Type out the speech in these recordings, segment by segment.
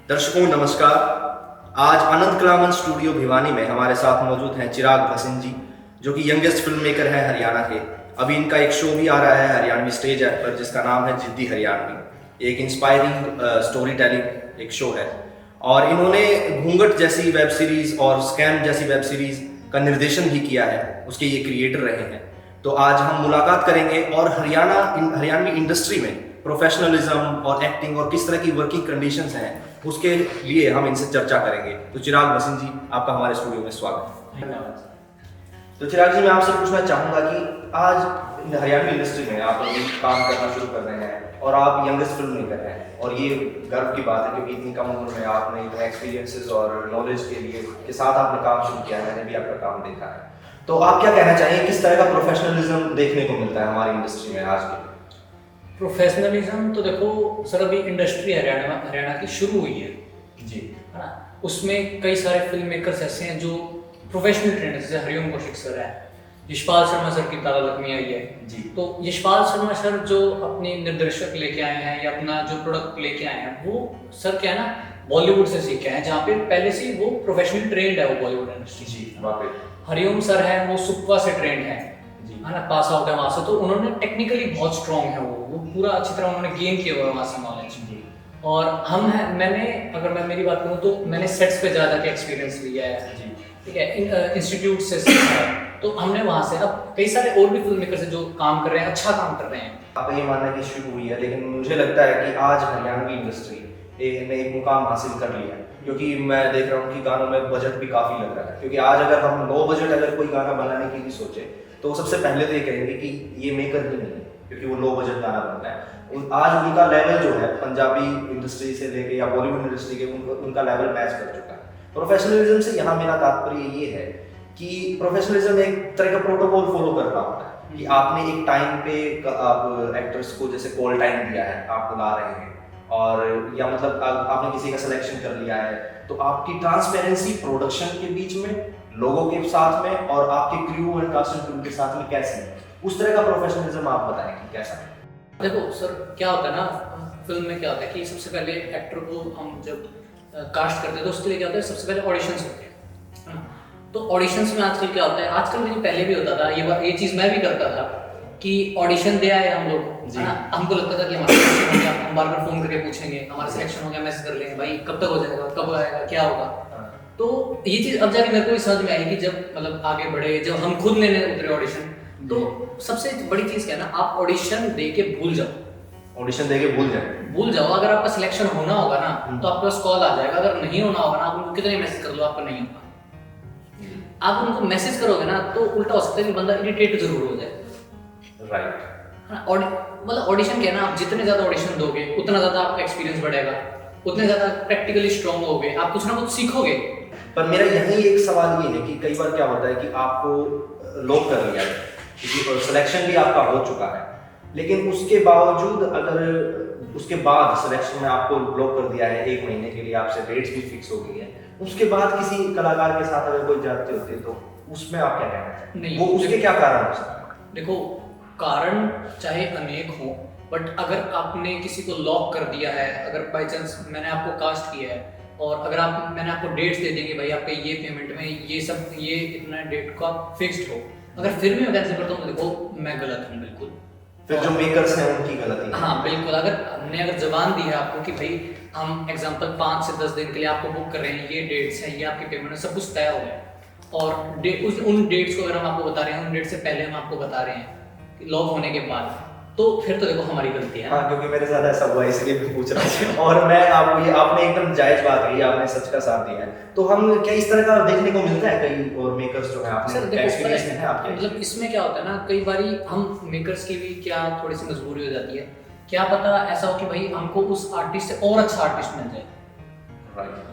दर्शकों नमस्कार। आज अनंत कलामन स्टूडियो भिवानी में हमारे साथ मौजूद हैं चिराग भसीन जी, जो कि यंगेस्ट फिल्म मेकर हैं हरियाणा के। अभी इनका एक शो भी आ रहा है हरियाणवी स्टेज ऐप पर, जिसका नाम है जिद्दी हरियाणवी। एक इंस्पायरिंग स्टोरी टेलिंग एक शो है, और इन्होंने घूंघट जैसी वेब सीरीज और स्कैम जैसी वेब सीरीज का निर्देशन भी किया है, उसके ये क्रिएटर रहे हैं। तो आज हम मुलाकात करेंगे और हरियाणवी इंडस्ट्री में प्रोफेशनलिज्म और एक्टिंग और किस तरह की वर्किंग कंडीशंस हैं, उसके लिए हम इनसे चर्चा करेंगे। तो चिराग भसीन जी, आपका हमारे स्टूडियो में स्वागत है। धन्यवाद। तो चिराग जी, मैं आपसे पूछना चाहूँगा कि आज हरियाणवी इंडस्ट्री में आप अभी काम करना शुरू कर रहे हैं और आप यंगेस्ट फिल्म मेकर हैं, और ये गर्व की बात है क्योंकि इतनी कम उम्र में आपने इतने एक्सपीरियंसेस और नॉलेज के साथ आपने काम शुरू किया है। मैंने भी आपका काम देखा है। तो आप क्या कहना चाहिए, किस तरह का प्रोफेशनलिज्म देखने को मिलता है हमारी इंडस्ट्री में आज के? प्रोफेशनलिज्म तो देखो सर, अभी इंडस्ट्री हरियाणा की शुरू हुई है जी, है ना। उसमें कई सारे फिल्म मेकर्स ऐसे हैं जो प्रोफेशनल ट्रेंड है, जैसे हरिओम कौशिक सर है, यशपाल शर्मा सर की तारा लक्ष्मी आई है जी। तो यशपाल शर्मा सर जो अपने निर्देशक लेके आए हैं या अपना जो प्रोडक्ट लेके आए हैं, वो सर क्या है ना, बॉलीवुड से सीख के आए हैं, जहाँ पे पहले से वो प्रोफेशनल ट्रेंड है वो बॉलीवुड इंडस्ट्री। जी, वाकई। हरिओम सर है, वो सुपवा से ट्रेंड है ना, पास आउट है वहाँ से। तो उन्होंने टेक्निकली बहुत स्ट्रॉन्ग है, वो पूरा अच्छी तरह उन्होंने गेन किया हुआ है वहाँ से नॉलेज। और हम हैं, अगर मैं मेरी बात करूँ तो मैंने सेट्स पे ज़्यादा के एक्सपीरियंस लिया है, ठीक है, इंस्टीट्यूट से सीखा है। तो हमने वहाँ से, अब कई सारे और भी फिल्म मेकर जो काम कर रहे हैं, अच्छा काम कर रहे हैं। आपका ये मानना है कि शुरू हुई है, लेकिन मुझे लगता है कि आज हरियाणवी इंडस्ट्री ने एक मुकाम हासिल कर लिया है, क्योंकि मैं देख रहा हूँ कि गानों में बजट भी काफ़ी लग रहा है। क्योंकि आज अगर हम लो बजट अगर कोई गाना बनाने की भी सोचे, तो सबसे पहले तो ये कहेंगे कि ये मेकर ही नहीं है, क्योंकि वो लो बजट गाना बनता है। आज उनका लेवल जो है पंजाबी इंडस्ट्री से लेके या बॉलीवुड इंडस्ट्री के, उनका लेवल मैच कर चुका है। प्रोफेशनलिज्म से यहाँ मेरा तात्पर्य ये है कि प्रोफेशनलिज्म एक तरह का प्रोटोकॉल फॉलो कर रहा होता है कि आपने एक टाइम पे आप एक्टर्स को जैसे कॉल टाइम दिया है, आप बुला रहे हैं, और या मतलब आपने किसी का सिलेक्शन कर लिया है, तो आपकी ट्रांसपेरेंसी प्रोडक्शन के बीच में, लोगों के साथ में, और आपके crew and cast and crew के साथ में कैसे है, उस तरह का प्रोफेशनलिज्म आप बताएं कि कैसा है। देखो सर, क्या होता है ना, फिल्म में क्या होता है कि सबसे पहले एक्टर को हम जब कास्ट करते हैं तो उसके लिए क्या होता है, सबसे पहले ऑडिशंस होते हैं, है ना। तो ऑडिशंस में आजकल क्या होता है, आजकल नहीं पहले भी होता था, ये चीज़ मैं भी करता था कि ऑडिशन दे आए हम लोग, है ना। हमको लगता था कि हमारा सिलेक्शन हो गया, हम बार बार फोन करके पूछेंगे हमारा सिलेक्शन हो गया, मैसेज कर लेंगे भाई कब तक हो जाएगा, कब आएगा, क्या होगा। तो ये चीज़ अब जाके मेरे को भी समझ में आई कि जब मतलब आगे बढ़े, जब हम खुद लेने उतरे ऑडिशन, तो सबसे बड़ी चीज़ क्या है ना, आप ऑडिशन दे के भूल जाओ। ऑडिशन दे के भूल जाओ। अगर आपका सिलेक्शन होना होगा ना तो आपके पास कॉल आ जाएगा, अगर नहीं होना होगा ना, आप उनको कितने मैसेज कर लो, आपका नहीं होगा। आप उनको मैसेज करोगे ना तो उल्टा हो सकता है कि बंदा इरिटेट जरूर हो जाए, राइट। मतलब ऑडिशन क्या है ना, आप जितने ज्यादा ऑडिशन दोगे उतना ज्यादा आपका एक्सपीरियंस बढ़ेगा, उतने ज्यादा प्रैक्टिकली स्ट्रांग होगे, आप कुछ ना कुछ सीखोगे। पर मेरा यही एक सवाल ये है कि कई बार क्या होता है कि आपको लॉक कर लिया है, क्योंकि सिलेक्शन भी आपका हो चुका है, लेकिन उसके बावजूद अगर उसके बाद सिलेक्शन में आपको ब्लॉक कर दिया है 1 महीने के लिए, आपसे डेट्स भी फिक्स हो गई है, उसके बाद किसी कलाकार के साथ अगर कोई जाते होते तो उसमें आप क्या कहना चाहेंगे? नहीं, वो उसके क्या कारण हो सकते हैं? देखो, कारण चाहे अनेक हो, बट अगर आपने किसी को लॉक कर दिया है, अगर बाई चांस मैंने आपको कास्ट किया है और अगर मैंने आपको डेट्स दे देंगे, भाई आपके ये पेमेंट में ये इतना डेट को आप फिक्स्ड हो, अगर फिर भी मैं कैंसिल करता हूँ तो देखो मैं गलत हूँ बिल्कुल। फिर जो मेकर्स हैं उनकी गलती है। हाँ बिल्कुल, अगर जबान दी है आपको कि भाई हम एग्जांपल 5 से 10 दिन के लिए आपको बुक कर रहे हैं, ये डेट्स हैं, ये आपकी पेमेंट है, सब कुछ तय हो गया, और उन डेट्स को अगर हम आपको बता रहे हैं, उन डेट से पहले हम आपको बता रहे हैं लॉक होने के बाद, तो फिर तो देखो हमारी गलती है। हाँ, क्योंकि मेरे साथ ऐसा हुआ इसलिए भी पूछ रहा हूँ। और मैं आपने एकदम जायज बात कही, आपने सच का साथ दिया है। तो हम क्या इस तरह का देखने को मिलता है कई और मेकर्स जो है, आपने एक्सपीरियंस में है आपके? मतलब इसमें क्या होता है ना, कई बारी हम मेकर्स की भी क्या थोड़ी सी मजबूरी हो जाती है, क्या पता ऐसा हो कि भाई हमको उस आर्टिस्ट से और अच्छा आर्टिस्ट मिल जाए,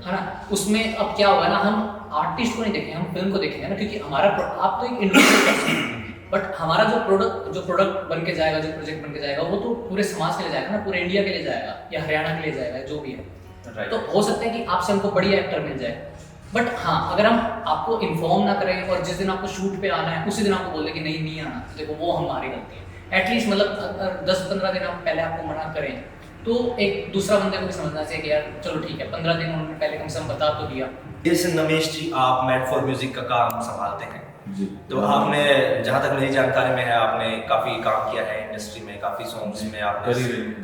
है ना। उसमें अब क्या होगा ना, हम आर्टिस्ट को नहीं देखेंगे, हम फिल्म को देखेंगे ना, क्योंकि हमारा आप तो एक इंडिविजुअल पर्सन, बट हमारा जो प्रोडक्ट बन के जाएगा, जो प्रोजेक्ट बन के जाएगा, वो तो पूरे समाज के लिए जाएगा ना, पूरे इंडिया के लिए जाएगा या हरियाणा के लिए जाएगा, जो भी है। तो हो सकता है कि आपसे हमको बढ़िया एक्टर मिल जाए, बट हाँ, अगर हम आपको इन्फॉर्म ना करें और जिस दिन आपको शूट पे आना है उसी दिन आपको बोल दें कि नहीं आना, तो देखो वो हमारी गलती है। एटलीस्ट मतलब 10-15 दिन हम पहले आपको मना करें तो एक दूसरा बंदे को भी समझना चाहिए कि यार चलो ठीक है, 15 दिन उन्होंने पहले कम से कम बता तो दिया। जैसे नमेश जी, आप मेड फॉर म्यूजिक का काम संभालते हैं, जी। तो आपने, जहाँ तक मेरी जानकारी में है, आपने काफ़ी काम किया है इंडस्ट्री में, काफ़ी सॉन्ग्स में आपने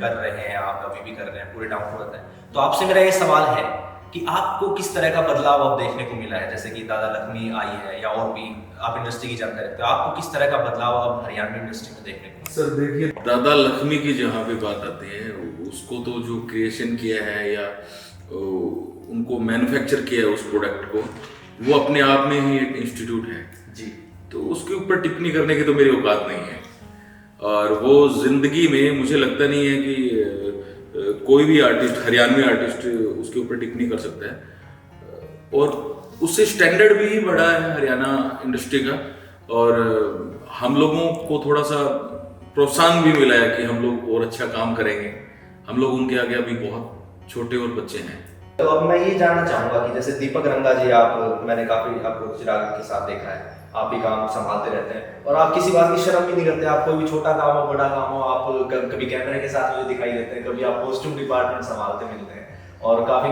कर रहे हैं, आप अभी भी कर रहे हैं, पूरे डाउन टू अर्थ हैं। तो आपसे मेरा ये सवाल है कि आपको किस तरह का बदलाव अब देखने को मिला है, जैसे कि दादा लक्ष्मी आई है या और भी आप इंडस्ट्री की जानकारी रखते हो, आपको किस तरह का बदलाव अब हरियाणवी इंडस्ट्री में देखने को? सर देखिए, दादा लक्ष्मी की जहाँ पे बात आती है, उसको तो जो क्रिएशन किया है या उनको मैन्युफैक्चर किया है उस प्रोडक्ट को, वो अपने आप में ही एक इंस्टीट्यूट है जी। तो उसके ऊपर टिप्पणी करने की तो मेरी औकात नहीं है। और वो जिंदगी में मुझे लगता नहीं है कि कोई भी आर्टिस्ट, हरियाणवी आर्टिस्ट, उसके ऊपर टिप्पणी कर सकता है। और उससे स्टैंडर्ड भी बढ़ा है हरियाणा इंडस्ट्री का, और हम लोगों को थोड़ा सा प्रोत्साहन भी मिला है कि हम लोग और अच्छा काम करेंगे। हम लोग उनके आगे अभी बहुत छोटे और बच्चे हैं। तो अब मैं ये जानना चाहूँगा कि जैसे दीपक रंगा जी, मैंने काफ़ी आपको चिराग के साथ देखा है, आप भी काम संभालते रहते हैं और आप किसी बात की शर्म भी नहीं करते। आप कोई भी छोटा काम हो, बड़ा काम हो, आप कभी कैमरे के साथ मुझे दिखाई देते हैं, कभी आप कॉस्ट्यूम डिपार्टमेंट संभालते मिलते हैं और काफ़ी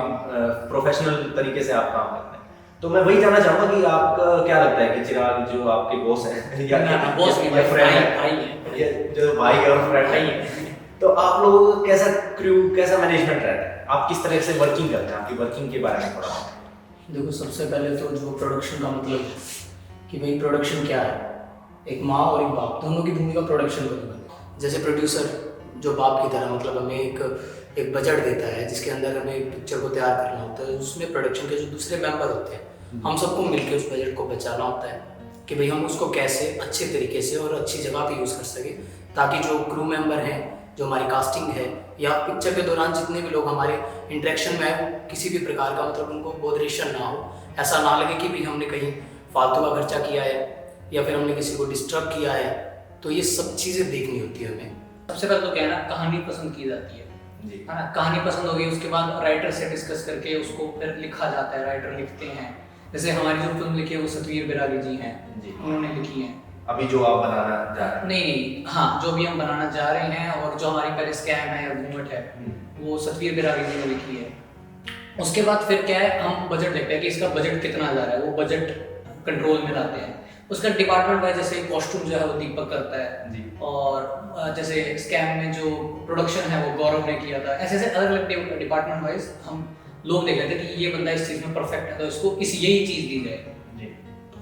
प्रोफेशनल तरीके से आप काम करते हैं। तो मैं वही जानना चाहूँगा कि आपका क्या लगता है कि चिराग जो आपके बॉस हैं या बॉस नहीं, फ्रेंड भाई है, जो भाई और फ्रेंड है, तो आप लोगों का कैसा क्रू, कैसा मैनेजमेंट रहता है, आप किस तरह से वर्किंग करते हैं, आपकी वर्किंग के बारे में थोड़ा? देखो, सबसे पहले तो जो प्रोडक्शन का मतलब है कि भाई प्रोडक्शन क्या है, एक माँ और एक बाप दोनों की भूमिका प्रोडक्शन को निभाती है। जैसे प्रोड्यूसर जो बाप की तरह, मतलब हमें एक बजट देता है जिसके अंदर हमें पिक्चर को तैयार करना होता है, उसमें प्रोडक्शन के जो दूसरे मेंबर होते हैं, हम सबको मिलकर उस बजट को बचाना होता है कि भाई हम उसको कैसे अच्छे तरीके से और अच्छी जगह पे यूज़ कर सकें, ताकि जो क्रू मेंबर हैं, जो हमारी कास्टिंग है या पिक्चर के दौरान जितने भी लोग हमारे इंटरेक्शन में है, किसी भी प्रकार का मतलब उनको बोधरेशन ना हो, ऐसा ना लगे कि भाई हमने कहीं फालतू का खर्चा किया है या फिर हमने किसी को डिस्टर्ब किया है। तो ये सब चीज़ें देखनी होती है हमें। सबसे पहले तो क्या है ना, कहानी पसंद की जाती है जी। है ना। कहानी पसंद होगी, उसके बाद राइटर से डिस्कस करके उसको फिर लिखा जाता है, राइटर लिखते हैं। जैसे हमारी जो फिल्म लिखी है वो सतवीर बिरागी जी हैं, उन्होंने लिखी है। अभी जो आप बनाना चाह रहे हैं? नहीं, हाँ, जो भी हम बनाना चाह रहे हैं और जो हमारी पहले स्कैम है या घूंघट है, वो सतवीर बिरागी जी ने लिखी है। उसके बाद फिर क्या है, हम बजट देखते हैं कि इसका बजट कितना जा रहा है, वो बजट कंट्रोल में लाते हैं। उसका डिपार्टमेंट वाइज, जैसे कॉस्ट्यूम जो है वो दीपक करता है जी। और जैसे स्कैम में जो प्रोडक्शन है वो गौरव ने किया था। ऐसे ऐसे अलग अलग डिपार्टमेंट वाइज हम लोग देख लेते हैं कि ये बंदा इस चीज़ में परफेक्ट है तो इसको यही चीज़ दी जाए,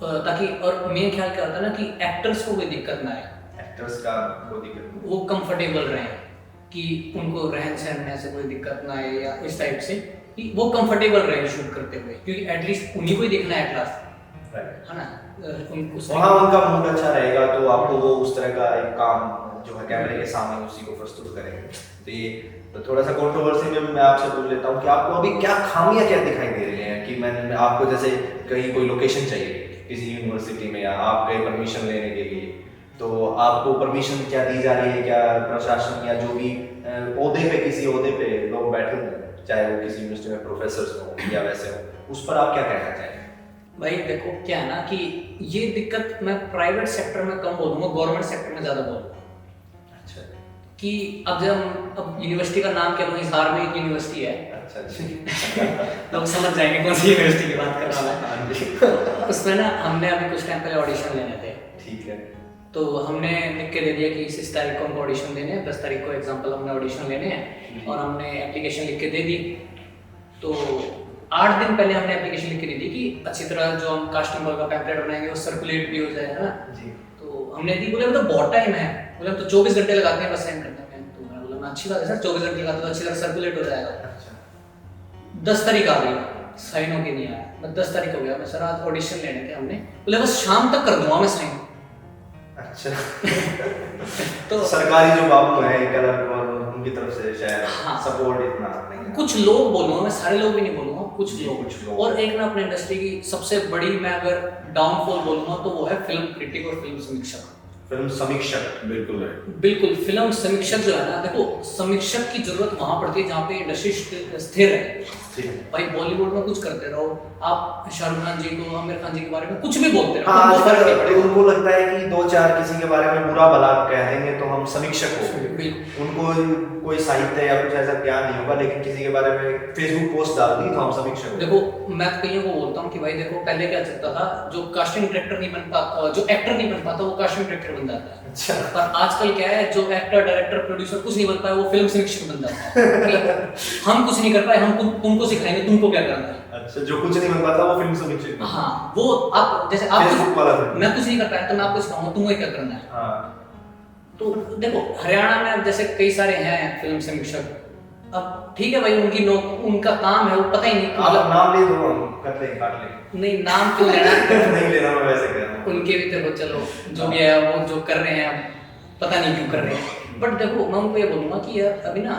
ताकि, और मेन ख्याल क्या होता है ना कि एक्टर्स को कोई दिक्कत ना आए, एक्टर्स का कोई दिक्कत वो कंफर्टेबल रहें, कि उनको रहन सहन में ऐसे कोई दिक्कत ना आए या इस टाइप से कि वो कंफर्टेबल रहे शूट करते हुए, क्योंकि एटलीस्ट उन्हीं को ही देखना है एट लास्ट, है ना। वहाँ उनका मूड अच्छा रहेगा तो आपको वो उस तरह का एक काम जो है कैमरे के सामने उसी को प्रस्तुत करेंगे। तो ये तो थोड़ा सा कंट्रोवर्सी में मैं आपसे पूछ लेता हूँ कि आपको अभी क्या खामियां क्या दिखाई दे रही हैं कि मैंने आपको, जैसे कहीं कोई लोकेशन चाहिए किसी यूनिवर्सिटी में या आप गए परमिशन लेने के लिए, तो आपको परमिशन क्या दी जा रही है, क्या प्रशासन या जो भी ओहदे पे, किसी ओहदे पे लोग बैठे हुए, चाहे वो किसी यूनिवर्सिटी में प्रोफेसर हो या वैसे हो, उस पर आप क्या कहना चाहेंगे? भाई देखो क्या है ना कि ये दिक्कत मैं प्राइवेट सेक्टर में कम बोलूँगा, गवर्नमेंट सेक्टर में ज़्यादा बोलूँगा। अच्छा, कि अब यूनिवर्सिटी का नाम क्या लूँ, हिसार में एक यूनिवर्सिटी है, अच्छा लोग समझ जाएंगे कौन सी यूनिवर्सिटी की बात कर रहा मैं। उसमें ना हमने अभी कुछ टाइम पहले ऑडिशन लेने थे, ठीक है। तो हमने लिख के दे दिया कि इस तारीख को हमको ऑडिशन देने हैं, 10 तारीख को एग्जाम्पल हमने ऑडिशन लेने हैं, और हमने एप्लीकेशन लिख के दे दी। तो 8 दिन पहले हमने एप्लीकेशन लिख के दे दी कि अच्छी तरह जो हम कास्टिंग कॉल का पैम्पलेट बनाएंगे वो सर्कुलेट भी हो जाएगा ना जी। तो हमने दी, बोले तो बहुत टाइम है, बोले तो 24 घंटे लगाते हैं बस साइन करने में। तो मैंने बोला अच्छी बात है सर, 24 घंटे लगाते तो अच्छी तरह सर्कुलेट हो जाएगा। अच्छा, 10 तारीख आ गई, साइन होके नहीं आया, मैं 10 तारीख हो गया, मैं सर आज ऑडिशन लेने थे हमने, बोले बस शाम तक कर दूंगा मैं साइन। अच्छा तो सरकारी जो बाबू है कलर और उनकी तरफ से शायद हाँ। सपोर्ट इतना नहीं है। कुछ लोग बोलूंगा, मैं सारे लोग भी नहीं बोलूंगा, कुछ जी, लोग। कुछ लोग। और एक ना अपने इंडस्ट्री की सबसे बड़ी मैं अगर डाउनफॉल बोलूंगा तो वो है फिल्म क्रिटिक और फिल्म समीक्षक। फिल्म समीक्षक। बिल्कुल राइट। बिल्कुल, फिल्म समीक्षक जो है ना, देखो समीक्षक की जरूरत वहां पड़ती है जहाँ पे इंडस्ट्री स्थिर है। ठीक है। भाई बॉलीवुड में कुछ करते रहो, आप शाहरुख खान जी को, आमिर खान जी के बारे में कुछ भी बोलते रहो, हाँ, उनको फर्क नहीं आजकल पड़ेगा। उनको लगता है कि दो चार किसी के बारे में बुरा भला कह देंगे तो हम समीक्षक हो गए। बिल्कुल। उनको कोई साहित्य या कुछ ऐसा ज्ञान नहीं होगा, लेकिन किसी के बारे में फेसबुक पोस्ट डाल दी तो हम समीक्षक हो गए। देखो मैं कईयों को बोलता हूँ कि भाई देखो पहले क्या चलता था, जो कास्टिंग डायरेक्टर नहीं बन पाता, जो एक्टर नहीं बन पाता वो कास्टिंग डायरेक्टर बन जाता है। अच्छा। पर आजकल क्या है, जो एक्टर डायरेक्टर प्रोड्यूसर कुछ नहीं बन पाए वो फिल्म समीक्षक बन जाता है कि हम कुछ नहीं कर पाए, हम तुमको सिखाएंगे तुमको क्या करना है। अच्छा, जो कुछ नहीं बन पाता वो फिल्म समीक्षक। हाँ, वो आप जैसे आप फेसबुक वाला था। मैं कुछ नहीं कर पाया तो मैं आपको सिखाऊंगा तुमको क्या करना है। हाँ। तो देखो हरियाणा में अब जैसे कई सारे हैं फिल्म समीक्षक, अब ठीक है भाई उनका काम है, वो पता ही नहीं आप नाम ले दो, हम कर लेंगे, काट लेंगे। नहीं नाम क्यों लेना नहीं लेना, मैं वैसे कह रहा हूँ। उनके भी देखो चलो जो भी है वो जो कर रहे हैं पता नहीं क्यों कर रहे हैं, बट देखो मैं उनको ये बोलूंगा कि यार अभी ना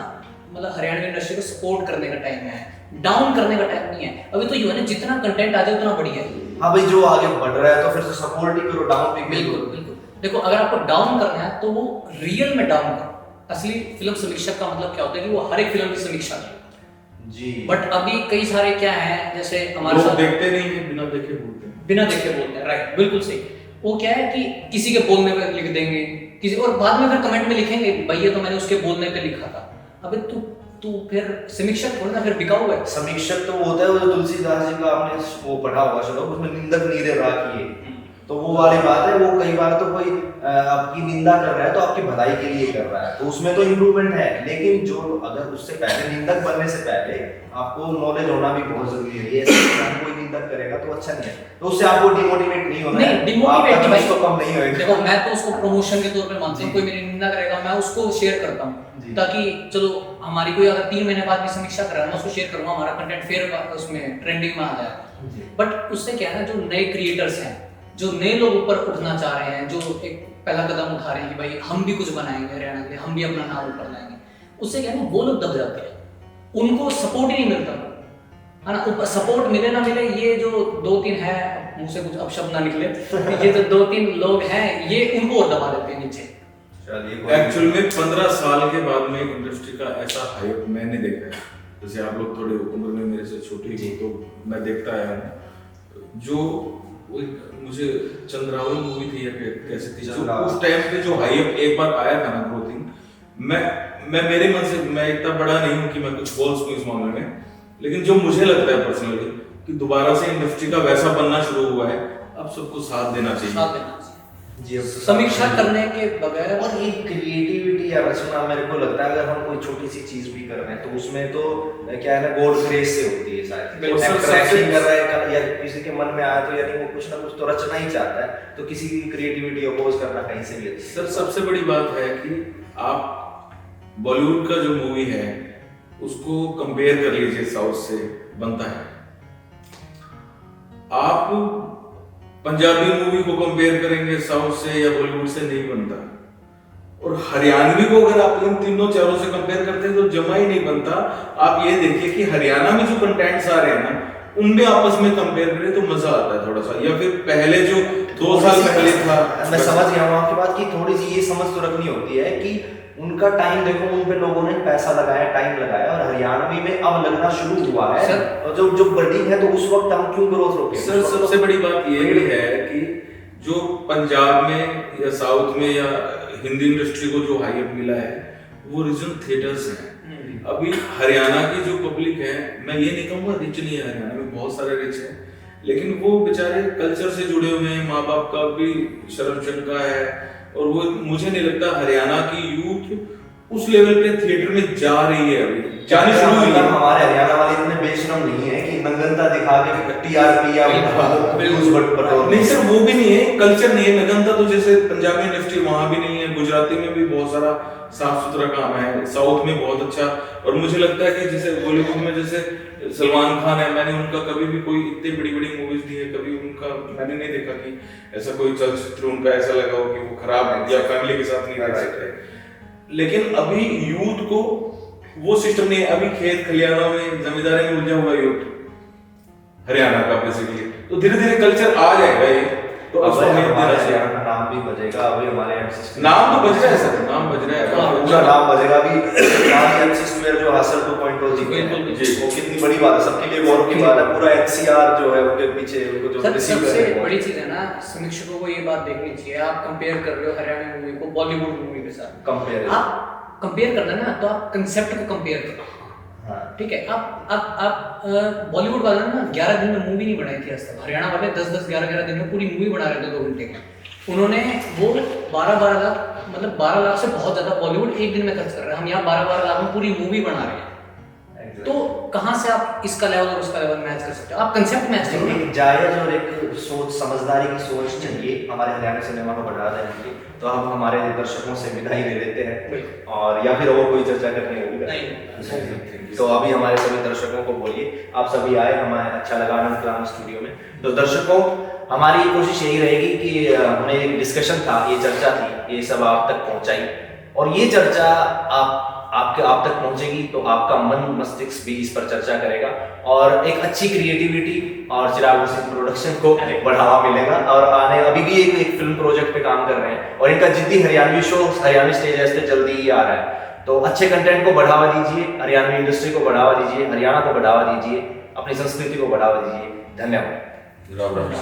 मतलब हरियाणवी इंडस्ट्री को सपोर्ट करने का टाइम है, डाउन करने का टाइम नहीं है। अभी तो ये है ना, जितना कंटेंट आ जाए उतना बढ़िया है। हाँ भाई, जो आगे बढ़ रहा है तो फिर तो सपोर्ट ही करो, डाउन भी बिल्कुल बिल्कुल। देखो अगर आपको डाउन करना है तो वो रियल में डाउन करो। असली फिल्म समीक्षक का मतलब क्या होता है कि वो हर एक फिल्म की समीक्षा करे। जी। बट अभी कई सारे क्या है, जैसे हमारे लोग साथ देखते नहीं है, बिना देखे बोलते हैं। बिना देखे बोलते हैं, राइट, बिल्कुल सही। वो क्या है कि किसी के बोलने पे लिख देंगे किसी, और बाद में फिर कमेंट में लिखेंगे भाई ये तो मैंने उसके बोलने पे लिखा था। अबे तू फिर समीक्षक थोड़ा ना, फिर बिकाऊ है। समीक्षक तो वो होता है, वो जो तुलसीदास जी का आपने वो पढ़ा होगा श्लोक, उसमें निंदक नीरे राखिए, तो वो वाली बात है। वो कई बार तो कोई आपकी निंदा कर रहा है तो आपकी भलाई के लिए कर रहा है, तो उसमें तो इम्प्रूवमेंट है। लेकिन जो अगर उससे पहले, निंदक बनने से पहले आपको नॉलेज होना भी बहुत जरूरी है। ये कोई निंदक करेगा तो अच्छा नहीं है, तो उससे आपको डिमोटिवेट नहीं होना है। नहीं, डिमोटिवेट आपका नहीं, जोश तो कम नहीं होएगा। देखो मैं तो उसको प्रमोशन के तौर पे मानता हूँ। कोई मेरी निंदा करेगा मैं उसको शेयर करता जी। हूँ, ताकि चलो हमारी कोई अगर 3 महीने बाद भी समीक्षा कर रहा है मैं उसको शेयर करूंगा, हमारा कंटेंट फिर उसमें ट्रेंडिंग में आ जाएगा। बट उससे क्या है ना, जो नए क्रिएटर्स हैं, जो नए लोग ऊपर उठना चाह रहे हैं, जो एक पहला कदम उठा रहे हैं कि भाई हम भी कुछ बनाएंगे हरियाणा के लिए, हम भी अपना नाम ऊपर लाएंगे, उससे क्या है ना वो लोग दब जाते हैं, उनको सपोर्ट ही नहीं मिलता है ना। सपोर्ट मिले ना मिले, ये जो 2-3 है, मुंह से कुछ अपशब्द ना निकले, ये जो 2-3 लोग हैं ये उनको और दबा देते हैं नीचे। एक्चुअल में 15 साल के बाद में इंडस्ट्री का ऐसा हाइप मैंने देखा है। जैसे आप लोग थोड़े उम्र में मेरे से छोटे ही हो, तो मैं देखता आया हूँ। जो मुझे चंद्रावल मूवी थी या कैसे थी, जो उस टाइम पे जो हाइप एक बार आया था ना, ग्रोथिंग, मैं मेरे मन से, मैं इतना बड़ा नहीं हूँ कि मैं कुछ बोल सकूँ इस मामले में, लेकिन जो मुझे लगता है पर्सनली कि दोबारा से इंडस्ट्री का वैसा बनना शुरू हुआ है, अब सबको साथ देना चाहिए। जी, समीक्षा करने के बगैर और ये क्रिएटिविटी या रचना, मेरे को लगता है अगर हम कोई छोटी सी चीज भी कर रहे हैं तो उसमें तो क्या है ना, गॉड ग्रेस से होती है शायद। एक्टिंग कर रहा है या किसी के मन में आया तो यानी वो कुछ ना कुछ तो रचना ही चाहता है, तो किसी की क्रिएटिविटी अपोज करना कहीं से भी। सर सबसे बड़ी बात है कि आप बॉलीवुड का जो मूवी है उसको कंपेयर कर लीजिए साउथ से, बनता है। आप पंजाबी मूवी को कंपेयर करेंगे साउथ से या बॉलीवुड से, नहीं बनता। और हरियाणवी को अगर आप इन तीनों चारों से कंपेयर करते हैं तो जमा ही नहीं बनता। आप ये देखिए कि हरियाणा में जो कंटेंट्स आ रहे हैं ना, उनमें आपस में कंपेयर करें तो मजा आता है थोड़ा सा। या फिर पहले जो 2 साल पहले था, मैं समझ गया हूँ आपकी बात की, थोड़ी सी ये समझ तो रखनी होती है कि उनका टाइम देखो, उन पे लोगों ने पैसा लगाया, टाइम लगाया, और हरियाणवी में अब लगना शुरू हुआ है। और जो बर्डिंग है तो उस वक्त हम क्यों ग्रोथ रोके? सर सबसे बड़ी बात ये भी है कि जो पंजाब में या साउथ में या हिंदी इंडस्ट्री को जो हाइप मिला है वो रीजन थिएटर्स हैं। अभी हरियाणा की जो पब्लिक है, मैं ये नहीं कहूँगा रिच नहीं है, हरियाणा में बहुत सारे रिच हैं, लेकिन वो बेचारे कल्चर से जुड़े हुए हैं, माँ बाप का भी शर्म शंका है, और वो मुझे नहीं लगता हरियाणा की यूथ उस लेवल पे थिएटर में जा रही है। अभी जानी शुरू हुई है। हमारे हरियाणा वाले इतने बेशरम नहीं है कि नंगनता दिखा के टीआरपी या व्यूज बटोर। नहीं सर, वो भी नहीं है, कल्चर नहीं है। नगनता तो जैसे पंजाबी इंडस्ट्री वहां भी नहीं है, गुजराती में भी बहुत सारा साफ सुथरा काम है, साउथ में बहुत अच्छा। और मुझे लगता है कि जैसे बॉलीवुड में जैसे सलमान खान है, मैंने उनका कभी भी कोई इतनी बड़ी बड़ी मूवीज दी है, कभी उनका मैंने नहीं देखा कि ऐसा कोई चलचित्र उनका ऐसा लगा हो कि वो खराब है या फैमिली के साथ नहीं देख सकते। लेकिन अभी यूथ को वो सिस्टम नहीं है। अभी खेत खलियानों में जमींदारी में उलझा हुआ यूथ हरियाणा का बेसिकली, तो धीरे धीरे कल्चर आ जाएगा ये। तो अब हमारे हरियाणा का नाम नाम भी बजेगा अभी हमारे एमसी नाम तो बज रहा है सर, नाम बज रहा है। पूरा नाम बजेगा अभी। एमसी स्क्वायर जो हासिल 2.0 जीते हैं, बिल्कुल, जी। वो कितनी बड़ी बात है, सबके लिए गौरव की बात है। पूरा एनसीआर जो है उनके पीछे उनको जो रिसीव कर सबसे रहे हैं बड़ी चीज है ना, समीक्षकों को ये बात देखनी चाहिए। आप कंपेयर कर रहे हो हरियाणा मूवी को बॉलीवुड मूवी के साथ, कंपेयर। आप कंपेयर करना है ना तो आप कंसेप्ट को कंपेयर करो। हाँ ठीक है, आप बॉलीवुड वाले ना 11 दिन में मूवी नहीं बनाई थी आज तक। हरियाणा वाले 10-10 11-11 दिन में पूरी मूवी बना रहे थे 2 घंटे की। उन्होंने वो 12-12 लाख, मतलब 12 लाख से बहुत ज्यादा बॉलीवुड एक दिन में खर्च कर रहे हैं। हम यहाँ 12-12 लाख में पूरी मूवी बना रहे हैं। तो कहाँ से आप इसका लेवल और उसका लेवल मैच कर सकते हो? आप कंसेप्ट मैच करो। एक जायज और एक सोच, समझदारी की सोच चाहिए हमारे हरियाणा सिनेमा को बढ़ा देने के लिए। तो हम हमारे दर्शकों से विदाई ले लेते हैं, और या फिर और कोई चर्चा करनी होगी नहीं। तो अभी हमारे सभी दर्शकों को बोलिए, आप सभी आए, हमें अच्छा लगा आनंद क्लाम स्टूडियो में। तो दर्शकों, हमारी कोशिश यही रहेगी कि हमने एक डिस्कशन था, ये चर्चा थी, ये सब आप तक पहुंचाई, और ये चर्चा आप तक पहुंचेगी तो आपका मन मस्तिष्क भी इस पर चर्चा करेगा, और एक अच्छी क्रिएटिविटी और चिराग सिंह प्रोडक्शन को बढ़ावा मिलेगा। और अभी भी एक फिल्म प्रोजेक्ट पे काम कर रहे हैं, और इनका जिद्दी हरियाणवी शो, हरियाणवी स्टेज पे जल्दी ही आ रहा है। तो अच्छे कंटेंट को बढ़ावा दीजिए, हरियाणवी इंडस्ट्री को बढ़ावा दीजिए, हरियाणा को बढ़ावा दीजिए, अपनी संस्कृति को बढ़ावा दीजिए। धन्यवाद। राम राम।